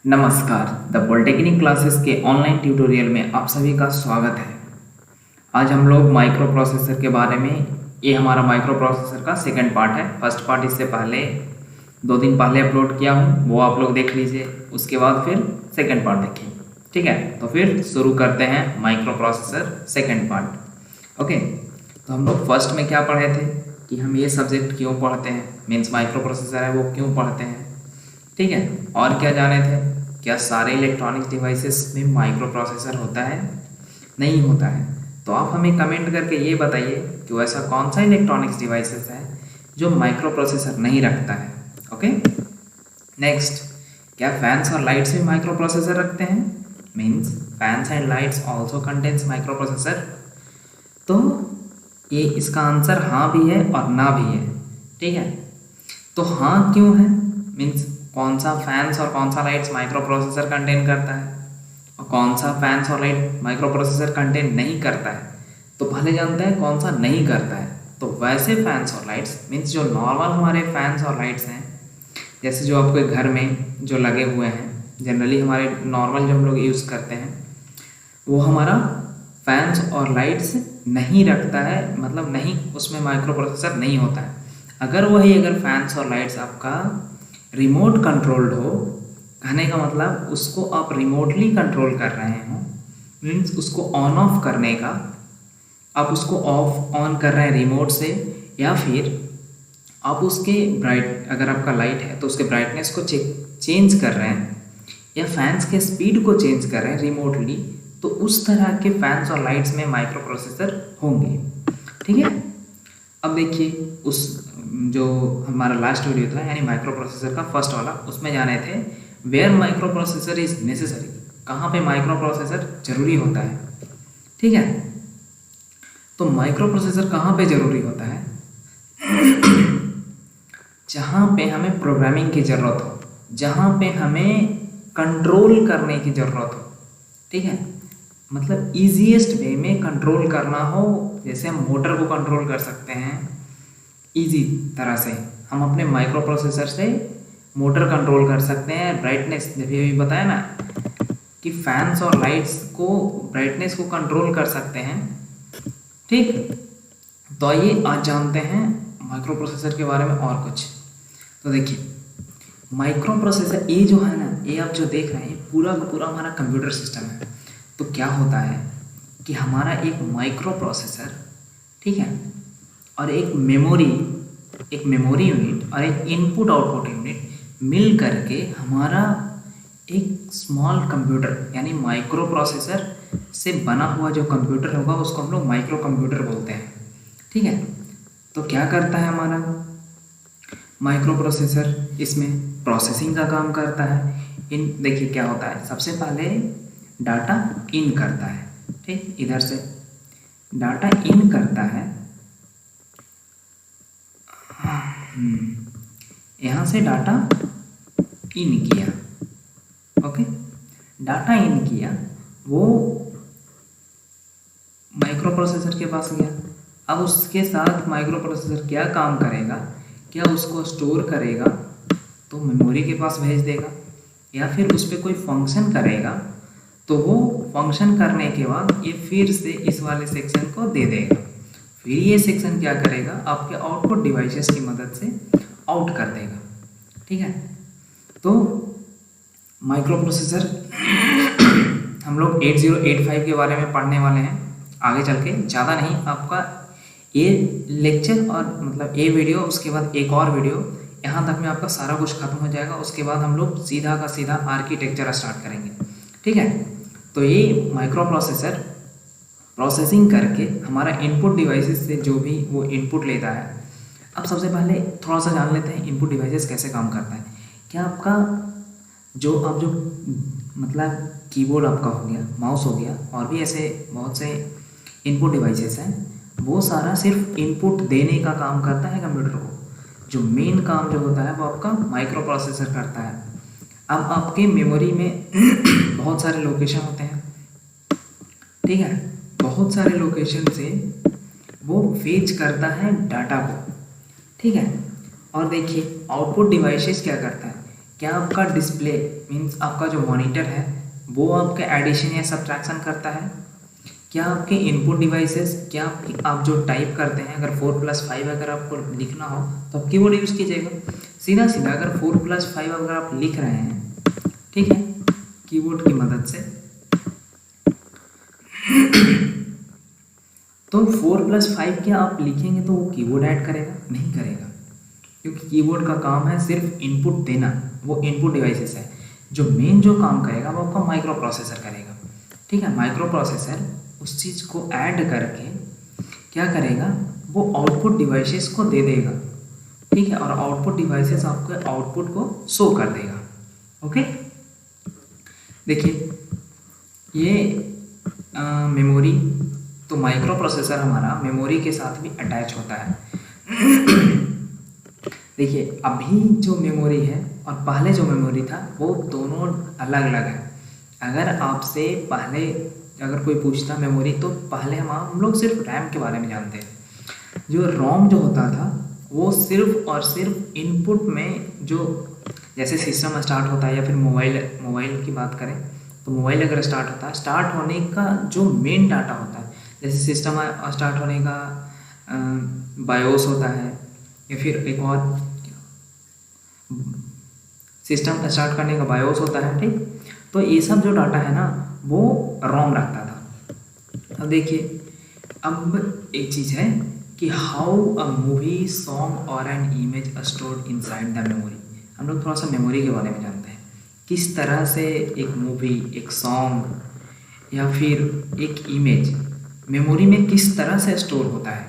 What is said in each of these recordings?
नमस्कार। The polytechnic classes के online tutorial में आप सभी का स्वागत है। आज हम लोग माइक्रो प्रोसेसर के बारे में, ये हमारा माइक्रो प्रोसेसर का सेकंड पार्ट है। फर्स्ट पार्ट इससे पहले 2 दिन पहले अपलोड किया हूँ, वो आप लोग देख लीजिए। उसके बाद फिर सेकंड पार्ट देखिए, ठीक है। तो फिर शुरू करते हैं micro processor second part. Okay, तो हम लोग फर्स्ट में क्या पढ़े थे कि हम ये सब्जेक्ट क्यों पढ़ते हैं, मीन्स माइक्रो प्रोसेसर है वो क्यों पढ़ते हैं, ठीक है। और क्या जाने थे, क्या सारे इलेक्ट्रॉनिक्स डिवाइसेस में माइक्रो प्रोसेसर होता है? नहीं होता है। तो आप हमें कमेंट करके ये बताइए कि वैसा कौन सा इलेक्ट्रॉनिक्स डिवाइसेस है जो माइक्रो प्रोसेसर नहीं रखता है। ओके, नेक्स्ट, क्या फैंस और लाइट्स में माइक्रो प्रोसेसर रखते हैं? Means fans and lights also contains micro processor. तो ये इसका आंसर हाँ भी है और ना भी है, ठीक है। तो हाँ क्यों है, मीन्स कौन सा फैंस और कौन सा लाइट्स माइक्रो प्रोसेसर कंटेन करता है और कौन सा फैंस और लाइट माइक्रो प्रोसेसर कंटेन नहीं करता है। तो पहले जानते हैं कौन सा नहीं करता है। तो वैसे फैंस और लाइट्स मीन्स जो नॉर्मल हमारे फैंस और लाइट्स हैं, जैसे जो आपके घर में जो लगे हुए हैं, जनरली हमारे नॉर्मल जो हम लोग यूज़ करते हैं, वो हमारा फैंस और लाइट्स नहीं रखता है, मतलब नहीं, उसमें माइक्रो प्रोसेसर नहीं होता है। अगर फैंस और लाइट्स आपका रिमोट कंट्रोल्ड हो, कहने का मतलब उसको आप रिमोटली कंट्रोल कर रहे हो, मीन्स उसको ऑन ऑफ करने का, आप उसको ऑफ ऑन कर रहे हैं रिमोट से, या फिर आप उसके अगर आपका लाइट है तो उसके ब्राइटनेस को चेंज कर रहे हैं, या फैंस के स्पीड को चेंज कर रहे हैं रिमोटली, तो उस तरह के फैंस और लाइट्स में माइक्रो प्रोसेसर होंगे, ठीक है। अब देखिए, उस जो हमारा लास्ट वीडियो था यानी माइक्रो प्रोसेसर का फर्स्ट वाला, उसमें जाने थे where microprocessor is necessary, कहाँ पे माइक्रो प्रोसेसर जरूरी होता है, ठीक है। तो माइक्रो प्रोसेसर कहाँ पे जरूरी होता है? जहाँ पे हमें प्रोग्रामिंग की ज़रूरत हो, जहाँ पे हमें कंट्रोल करने की ज़रूरत हो, ठीक है। मतलब ईजीएस्ट वे में कंट्रोल करना हो, जैसे हम मोटर को कंट्रोल कर सकते हैं इजी तरह से, हम अपने माइक्रो प्रोसेसर से मोटर कंट्रोल कर सकते हैं। ब्राइटनेस, जब ये भी बताया ना कि फैंस और लाइट्स को ब्राइटनेस को कंट्रोल कर सकते हैं, ठीक। तो आइए आज जानते हैं माइक्रो प्रोसेसर के बारे में और कुछ। तो देखिए, माइक्रो प्रोसेसर ये जो है ना, ये आप जो देख रहे हैं, पूरा का पूरा हमारा कंप्यूटर सिस्टम है। तो क्या होता है कि हमारा एक माइक्रो प्रोसेसर, ठीक है, और एक मेमोरी यूनिट और एक इनपुट आउटपुट यूनिट मिल करके हमारा एक स्मॉल कंप्यूटर यानी माइक्रो प्रोसेसर से बना हुआ जो कंप्यूटर होगा उसको हम लोग माइक्रो कंप्यूटर बोलते हैं, ठीक है। तो क्या करता है हमारा माइक्रो प्रोसेसर? इसमें प्रोसेसिंग का काम करता है। देखिए क्या होता है, सबसे पहले डाटा इन करता है, ठीक, इधर से डाटा इन करता है, यहाँ से डाटा इन किया, ओके, डाटा इन किया, वो माइक्रो प्रोसेसर के पास गया। अब उसके साथ माइक्रो प्रोसेसर क्या काम करेगा, क्या उसको स्टोर करेगा तो मेमोरी के पास भेज देगा, या फिर उस पर कोई फंक्शन करेगा तो वो फंक्शन करने के बाद ये फिर से इस वाले सेक्शन को दे देगा। फिर ये सेक्शन क्या करेगा, आपके आउटपुट डिवाइसेस की मदद से आउट कर देगा, ठीक है। तो माइक्रो प्रोसेसर हम लोग 8085 के बारे में पढ़ने वाले हैं आगे चल के, ज़्यादा नहीं, आपका ये लेक्चर और मतलब ये वीडियो, उसके बाद एक और वीडियो, यहाँ तक में आपका सारा कुछ खत्म हो जाएगा। उसके बाद हम लोग सीधा का सीधा आर्किटेक्चर स्टार्ट करेंगे, ठीक है। तो ये माइक्रो प्रोसेसर प्रोसेसिंग करके हमारा इनपुट डिवाइसेस से जो भी वो इनपुट लेता है। अब सबसे पहले थोड़ा सा जान लेते हैं इनपुट डिवाइसेस कैसे काम करता है। क्या आपका जो मतलब कीबोर्ड आपका हो गया, माउस हो गया, और भी ऐसे बहुत से इनपुट डिवाइसेस हैं, वो सारा सिर्फ इनपुट देने का काम करता है कंप्यूटर को। जो मेन काम जो होता है वो आपका माइक्रो प्रोसेसर करता है। अब आपके मेमोरी में बहुत सारे लोकेशन होते हैं, ठीक है, बहुत सारे लोकेशन से वो फेच करता है डाटा को, ठीक है। और देखिए आउटपुट डिवाइसेस क्या करता है, क्या आपका डिस्प्ले मीन्स आपका जो मॉनिटर है वो आपके एडिशन या सब्ट्रैक्शन करता है? क्या आपके इनपुट डिवाइसेस, क्या आप जो टाइप करते हैं, अगर 4+5 अगर आपको लिखना हो तो आप कीबोर्ड यूज़ कीजिएगा। सीधा सीधा अगर 4+5 अगर आप लिख रहे हैं, ठीक है, कीबोर्ड की मदद से, तो 4+5 क्या आप लिखेंगे तो वो कीबोर्ड ऐड करेगा? नहीं करेगा, क्योंकि कीबोर्ड का काम है सिर्फ इनपुट देना, वो इनपुट डिवाइसेस है। जो मेन जो काम करेगा वो आपका माइक्रो प्रोसेसर करेगा, ठीक है। माइक्रो प्रोसेसर उस चीज़ को ऐड करके क्या करेगा, वो आउटपुट डिवाइसेस को दे देगा, ठीक है, और आउटपुट डिवाइसेस आपके आउटपुट को शो कर देगा। ओके, देखिए ये मेमोरी, तो माइक्रो प्रोसेसर हमारा मेमोरी के साथ भी अटैच होता है। देखिए अभी जो मेमोरी है और पहले जो मेमोरी था वो दोनों अलग अलग है। अगर आपसे पहले अगर कोई पूछता मेमोरी, तो पहले हम लोग सिर्फ रैम के बारे में जानते हैं। जो रोम जो होता था वो सिर्फ और सिर्फ इनपुट में, जो जैसे सिस्टम स्टार्ट होता है या फिर मोबाइल की बात करें तो मोबाइल अगर स्टार्ट होता है, स्टार्ट होने का जो मेन डाटा होता है, जैसे सिस्टम स्टार्ट होने का बायोस होता है, या फिर एक और सिस्टम स्टार्ट करने का बायोस होता है, ठीक। तो ये सब जो डाटा है ना वो रोम रखता था। अब देखिए, अब एक चीज़ है कि हाउ अ मूवी, सॉन्ग और an image stored inside the memory. हम लोग थोड़ा सा मेमोरी के बारे में जानते हैं, किस तरह से एक मूवी, एक सॉन्ग या फिर एक इमेज मेमोरी में किस तरह से स्टोर होता है।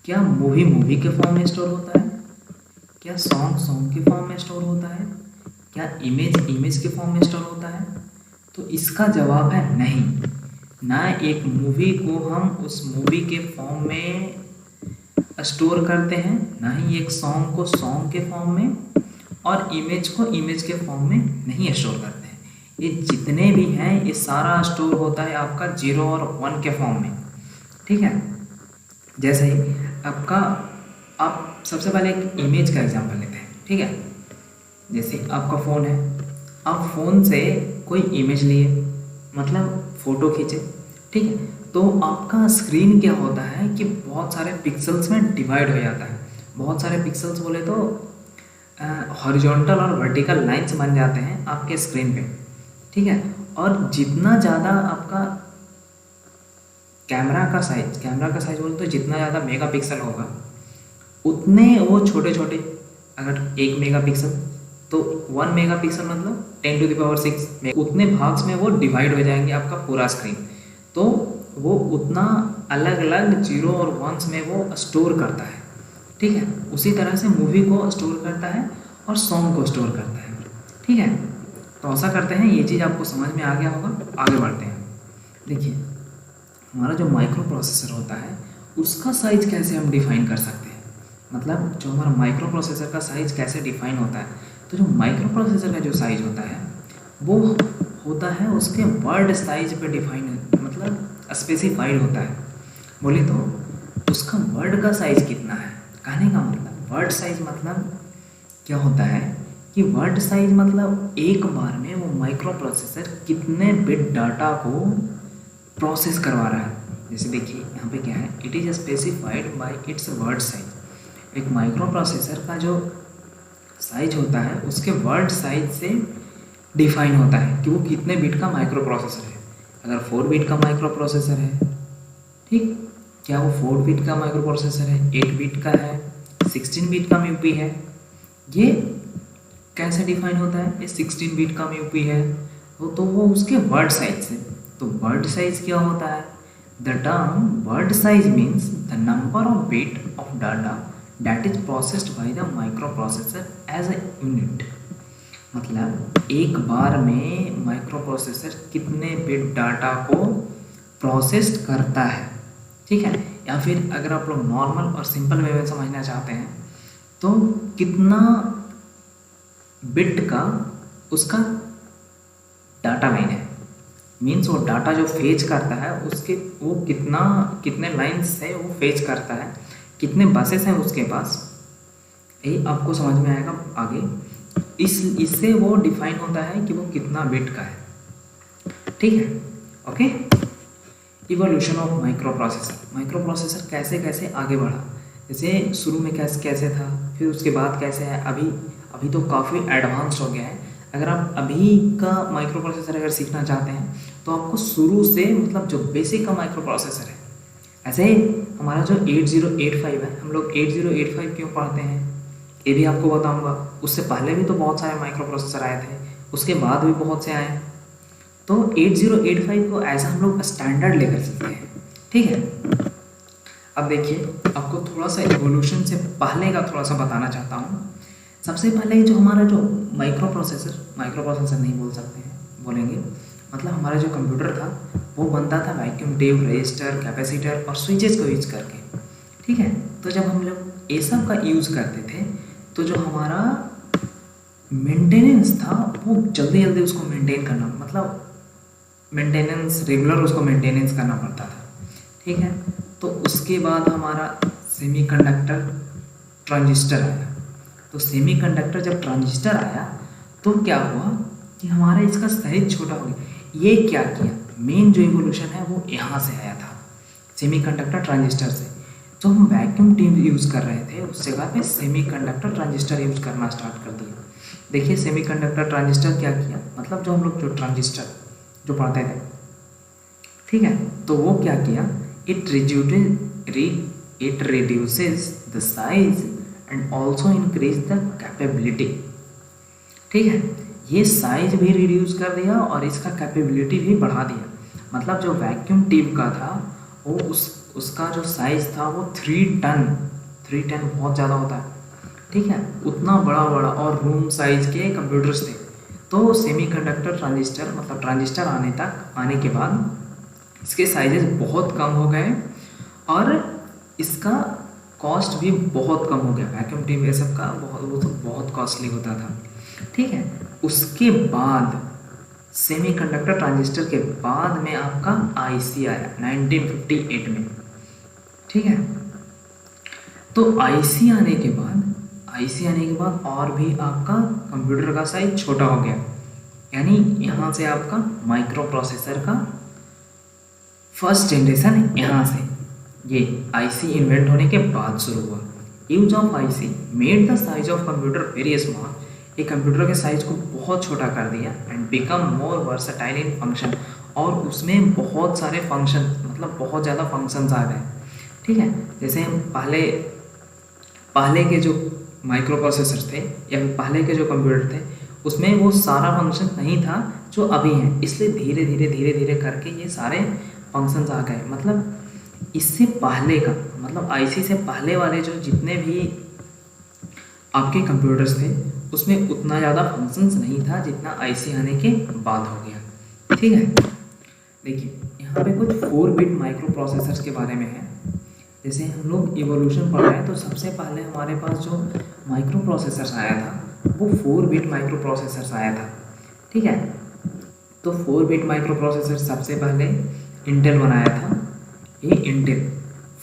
क्या मूवी के फॉर्म में स्टोर होता है? क्या सॉन्ग के फॉर्म में स्टोर होता है? क्या इमेज के फॉर्म में स्टोर होता है? तो इसका जवाब है नहीं। ना एक मूवी को हम उस मूवी के फॉर्म में स्टोर करते हैं, ना ही एक सॉन्ग को सॉन्ग के फॉर्म में, और इमेज को इमेज के फॉर्म में नहीं स्टोर करते हैं। ये जितने भी हैं ये सारा स्टोर होता है आपका 0 और 1 के फॉर्म में, ठीक है। जैसे ही आपका, आप सबसे पहले एक इमेज का एग्जांपल लेते हैं, ठीक है। जैसे आपका फ़ोन है, आप फ़ोन से कोई इमेज लिए, मतलब फ़ोटो खींचे, ठीक है, तो आपका स्क्रीन क्या होता है कि बहुत सारे पिक्सल्स में डिवाइड हो जाता है। बहुत सारे पिक्सल्स बोले तो हॉरिजॉन्टल और वर्टिकल लाइंस बन जाते हैं आपके स्क्रीन पे, ठीक है। और जितना ज़्यादा आपका कैमरा का साइज बोले तो जितना ज़्यादा मेगापिक्सल होगा उतने वो छोटे छोटे, अगर 1 मेगापिक्सल तो 1 मेगापिक्सल मतलब 10⁶, उतने भाग्स में वो डिवाइड हो जाएंगे आपका पूरा स्क्रीन। तो वो उतना अलग अलग 0 और 1s में वो स्टोर करता है, ठीक है। उसी तरह से मूवी को स्टोर करता है और सॉन्ग को स्टोर करता है, ठीक है। तो ऐसा करते हैं, ये चीज़ आपको समझ में आ गया होगा। आगे बढ़ते हैं। देखिए हमारा जो माइक्रो प्रोसेसर होता है उसका साइज़ कैसे हम डिफ़ाइन कर सकते हैं, मतलब जो हमारा माइक्रो प्रोसेसर का साइज़ कैसे डिफ़ाइन होता है। तो जो माइक्रो प्रोसेसर का जो साइज़ होता है वो होता है उसके वर्ड साइज पे डिफ़ाइन, मतलब स्पेसिफाइड होता है। बोले तो उसका वर्ड का साइज़ कितना है, कहने का मतलब वर्ड साइज मतलब क्या होता है कि वर्ड साइज मतलब एक बार में वो माइक्रो प्रोसेसर कितने बिट डाटा को प्रोसेस करवा रहा है। जैसे देखिए यहाँ पे क्या है, it is specified by it's word size. एक माइक्रो प्रोसेसर का जो साइज होता है उसके वर्ड साइज से डिफाइन होता है कि वो कितने बिट का माइक्रो प्रोसेसर है। अगर 4 बिट का माइक्रो प्रोसेसर है, ठीक, क्या वो 4 बिट का माइक्रो प्रोसेसर है, 8 बिट का है, 16 बिट का म्यूपी है। ये कैसे डिफाइन होता है, ये 16 बिट का म्यूपी है तो वो उसके वर्ड साइज से। तो वर्ड साइज क्या होता है, the term word size means the number of bit of data that is processed by the microprocessor as a unit. मतलब एक बार में माइक्रो प्रोसेसर कितने बिट डाटा को प्रोसेस करता है, ठीक है। या फिर अगर आप लोग नॉर्मल और सिंपल वे में समझना चाहते हैं तो कितना बिट का उसका डाटा लाइन है, मीन्स वो डाटा जो फेच करता है उसके वो कितने लाइन्स से वो फेच करता है, कितने बसेस हैं उसके पास, यही आपको समझ में आएगा आगे। इससे वो डिफाइन होता है कि वो कितना बिट का है, ठीक है। Okay, evolution of micro processor. Micro processor कैसे कैसे आगे बढ़ा, जैसे शुरू में कैसे कैसे था, फिर उसके बाद कैसे है, अभी तो काफ़ी एडवांस हो गया है। अगर आप अभी का माइक्रो प्रोसेसर अगर सीखना चाहते हैं तो आपको शुरू से मतलब जो बेसिक का माइक्रो प्रोसेसर है, ऐसे हमारा जो 8085 है, हम लोग 8085 क्यों पढ़ते हैं ये भी आपको बताऊंगा। उससे पहले भी तो बहुत सारे माइक्रो प्रोसेसर आए थे, उसके बाद भी बहुत से आए। तो 8085 को ऐसा हम लोग स्टैंडर्ड लेकर चलते हैं, ठीक है। अब देखिए, आपको थोड़ा सा इवोल्यूशन से पहले का थोड़ा सा बताना चाहता हूँ। सबसे पहले जो हमारा जो माइक्रो प्रोसेसर नहीं बोल सकते हैं, बोलेंगे मतलब हमारा जो कंप्यूटर था वो बनता था वैक्यूम ट्यूब, रजिस्टर, कैपेसिटर और स्विचेस को यूज करके, ठीक है। तो जब हम लोग ये सब का यूज़ करते थे तो जो हमारा मेंटेनेंस था वो जल्दी जल्दी उसको मेंटेन करना, मतलब मेंटेनेंस रेगुलर उसको मेंटेनेंस करना पड़ता था, ठीक है। तो उसके बाद हमारा सेमीकंडक्टर ट्रांजिस्टर आया। तो सेमीकंडक्टर जब ट्रांजिस्टर आया तो क्या हुआ कि हमारा इसका साइज छोटा हो गया। ये क्या किया, मेन जो इवोल्यूशन है वो यहाँ से आया था, सेमीकंडक्टर ट्रांजिस्टर से। जो हम वैक्यूम ट्यूब यूज़ कर रहे थे उस जगह पे सेमीकंडक्टर ट्रांजिस्टर यूज़ करना स्टार्ट कर दिया। देखिए सेमीकंडक्टर ट्रांजिस्टर क्या किया, मतलब जो हम लोग जो ट्रांजिस्टर जो पढ़ते थे, ठीक है, तो वो क्या किया, it reduces the size and also increase the capability, ठीक है। ये साइज भी रिड्यूस कर दिया और इसका कैपेबिलिटी भी बढ़ा दिया। मतलब जो वैक्यूम ट्यूब का था वो उसका जो साइज था वो 3 टन बहुत ज़्यादा होता है, ठीक है, उतना बड़ा और रूम साइज के कंप्यूटर्स थे। तो सेमीकंडक्टर ट्रांजिस्टर मतलब ट्रांजिस्टर आने के बाद इसके साइजेस बहुत कम हो गए और इसका कॉस्ट भी बहुत कम हो गया। वैक्यूम ट्यूब ये सब का वो सब बहुत कॉस्टली होता था, ठीक है। उसके बाद सेमीकंडक्टर ट्रांजिस्टर के बाद में आपका आईसी आया 1958 में, ठीक है। तो आईसी आने के बाद और भी आपका कंप्यूटर का साइज छोटा हो गया, यानी यहाँ से आपका माइक्रो प्रोसेसर का फर्स्ट जनरेशन यहाँ से ये आईसी इन्वेंट होने के बाद शुरू हुआ। Use of IC made the size of computer very small. ये कंप्यूटर के साइज को बहुत छोटा कर दिया and become more versatile in function, और उसमें बहुत सारे फंक्शन मतलब बहुत ज़्यादा फंक्शंस आ गए, ठीक है। जैसे पहले के जो माइक्रो प्रोसेसर थे या पहले के जो कंप्यूटर थे उसमें वो सारा फंक्शन नहीं था जो अभी है, इसलिए धीरे धीरे करके ये सारे फंक्शंस आ गए। मतलब इससे पहले का मतलब आईसी से पहले वाले जो जितने भी आपके कंप्यूटर्स थे उसमें उतना ज़्यादा फंक्शंस नहीं था जितना आईसी आने के बाद हो गया, ठीक है। देखिए यहाँ पे कुछ 4 बिट माइक्रो प्रोसेसर्स के बारे में है। जैसे हम लोग इवोल्यूशन पढ़ रहे हैं तो सबसे पहले हमारे पास जो माइक्रो प्रोसेसर्स आया था वो 4 बिट माइक्रो प्रोसेसर्स आया था, ठीक है। तो 4 बिट माइक्रो प्रोसेसर सबसे पहले इंटेल बनाया था। ये इंटेल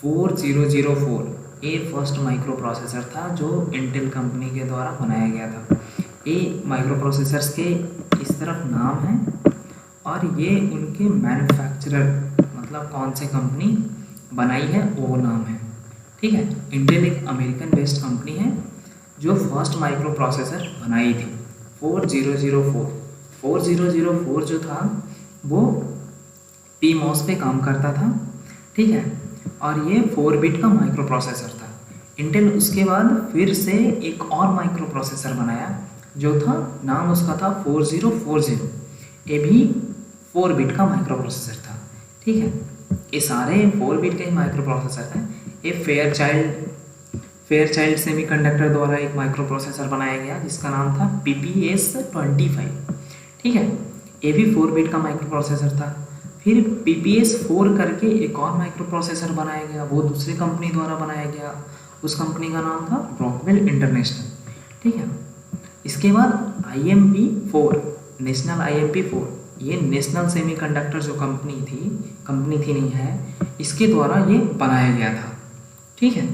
4004 ये फर्स्ट माइक्रो प्रोसेसर था जो इंटेल कंपनी के द्वारा बनाया गया था। ये माइक्रो प्रोसेसर्स के इस तरफ नाम है और ये उनके मैन्युफैक्चरर मतलब कौन से कंपनी बनाई है वो नाम है, ठीक है। इंटेल एक अमेरिकन बेस्ड कंपनी है जो फर्स्ट माइक्रो प्रोसेसर बनाई थी 4004 जो था वो PMOS पे काम करता था, ठीक है। और ये 4 बिट का माइक्रो प्रोसेसर था। इंटेल उसके बाद फिर से एक और माइक्रो प्रोसेसर बनाया जो था नाम उसका था 4040। ये भी 4 बिट का माइक्रो प्रोसेसर था, ठीक है। ये सारे 4 बिट के ही माइक्रो प्रोसेसर हैं। ये फेयरचाइल्ड सेमीकंडक्टर द्वारा एक माइक्रो प्रोसेसर बनाया गया जिसका नाम था PPS25, ठीक है। ये भी 4 बिट का माइक्रो प्रोसेसर था। फिर PPS4 करके एक और माइक्रो प्रोसेसर बनाया गया, वो दूसरी कंपनी द्वारा बनाया गया। उस कंपनी का नाम था ब्रॉकवेल इंटरनेशनल, ठीक है। इसके बाद IMP4 नेशनल IMP4 ये नेशनल सेमीकंडक्टर जो कंपनी थी नहीं है, इसके द्वारा ये बनाया गया था, ठीक है।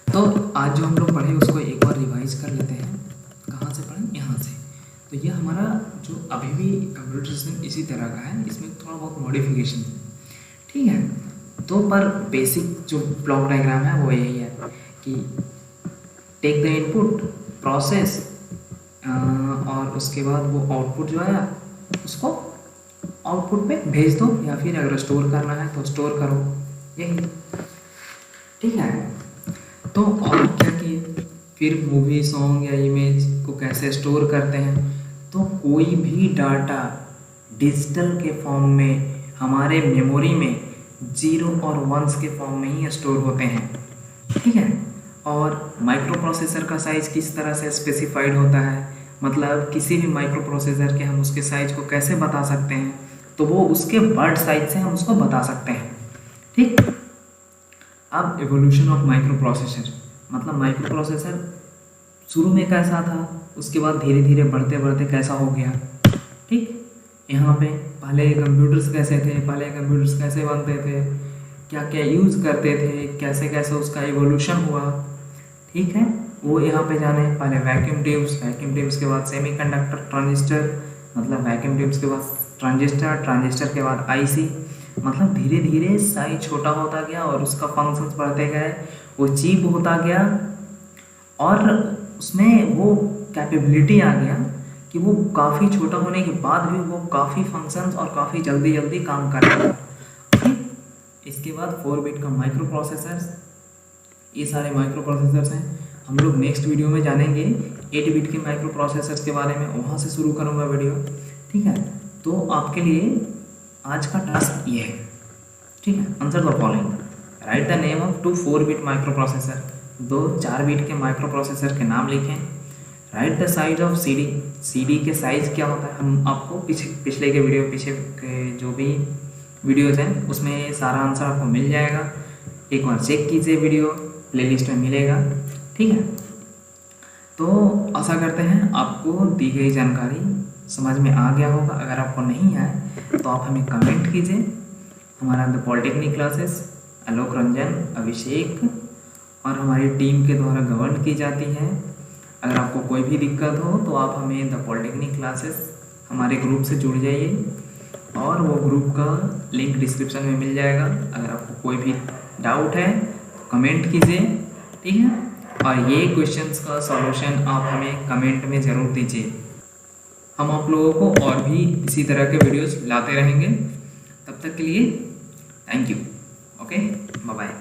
तो आज जो हम लोग पढ़े उसको एक बार रिवाइज कर लेते हैं। कहाँ से पढ़े? तो ये हमारा जो अभी भी कंप्यूटर सिस्टम इसी तरह का है, इसमें थोड़ा बहुत मॉडिफिकेशन है, ठीक है। तो पर बेसिक जो ब्लॉक डायग्राम है वो यही है कि टेक द इनपुट, प्रोसेस, और उसके बाद वो आउटपुट जो आया उसको आउटपुट पे भेज दो, या फिर अगर स्टोर करना है तो स्टोर करो, यही, ठीक है। तो और क्या किए, फिर मूवी, सॉन्ग या इमेज को कैसे स्टोर करते हैं, तो कोई भी डाटा डिजिटल के फॉर्म में हमारे मेमोरी में 0 और 1s के फॉर्म में ही स्टोर होते हैं, ठीक है। और माइक्रो प्रोसेसर का साइज़ किस तरह से स्पेसिफाइड होता है, मतलब किसी भी माइक्रो प्रोसेसर के हम उसके साइज को कैसे बता सकते हैं, तो वो उसके वर्ड साइज से हम उसको बता सकते हैं, ठीक। अब एवोल्यूशन ऑफ माइक्रो प्रोसेसर, मतलब माइक्रो प्रोसेसर शुरू में कैसा था, उसके बाद धीरे धीरे बढ़ते बढ़ते कैसा हो गया, ठीक। यहाँ पे पहले कंप्यूटर्स कैसे थे, पहले कंप्यूटर्स कैसे बनते थे, क्या क्या यूज़ करते थे, कैसे कैसे उसका एवोल्यूशन हुआ, ठीक है, वो यहाँ पे जाने। पहले वैक्यूम ट्यूब्स के बाद सेमीकंडक्टर, ट्रांजिस्टर, मतलब वैक्यूम ट्यूब्स के बाद ट्रांजिस्टर के बाद आईसी, मतलब धीरे धीरे साइज छोटा होता गया और उसका फंक्शंस बढ़ते गए, वो चीप होता गया और उसमें वो कैपेबिलिटी आ गया कि वो काफ़ी छोटा होने के बाद भी वो काफ़ी फंक्शंस और काफ़ी जल्दी जल्दी काम कर रहा है। इसके बाद 4 बिट का माइक्रो प्रोसेसर्स, ये सारे माइक्रो प्रोसेसर्स हैं। हम लोग नेक्स्ट वीडियो में जानेंगे 8 बिट के माइक्रो प्रोसेसर्स के बारे में, वहाँ से शुरू करूँगा वीडियो, ठीक है। तो आपके लिए आज का टास्क ये है, ठीक है। Answer the following, right the name of 2 4 bit micro processor, 2 4 bit के माइक्रो प्रोसेसर के नाम लिखें। Right the size of CD के साइज़ क्या होता है, हम आपको पिछले के वीडियो, पीछे के जो भी वीडियोज़ हैं उसमें सारा आंसर आपको मिल जाएगा, एक बार चेक कीजिए, वीडियो प्लेलिस्ट में मिलेगा, ठीक है। तो आशा करते हैं आपको दी गई जानकारी समझ में आ गया होगा। अगर आपको नहीं आए तो आप हमें कमेंट कीजिए। हमारा the polytechnic classes Alok Ranjan, अभिषेक और हमारी टीम के द्वारा गवर्न की जाती है। अगर आपको कोई भी दिक्कत हो तो आप हमें द पॉलिटेक्निक क्लासेस हमारे ग्रुप से जुड़ जाइए और वो ग्रुप का लिंक डिस्क्रिप्शन में मिल जाएगा। अगर आपको कोई भी डाउट है तो कमेंट कीजिए, ठीक है। और ये क्वेश्चंस का सॉल्यूशन आप हमें कमेंट में ज़रूर दीजिए। हम आप लोगों को और भी इसी तरह के वीडियोस लाते रहेंगे। तब तक के लिए thank you, okay, bye bye.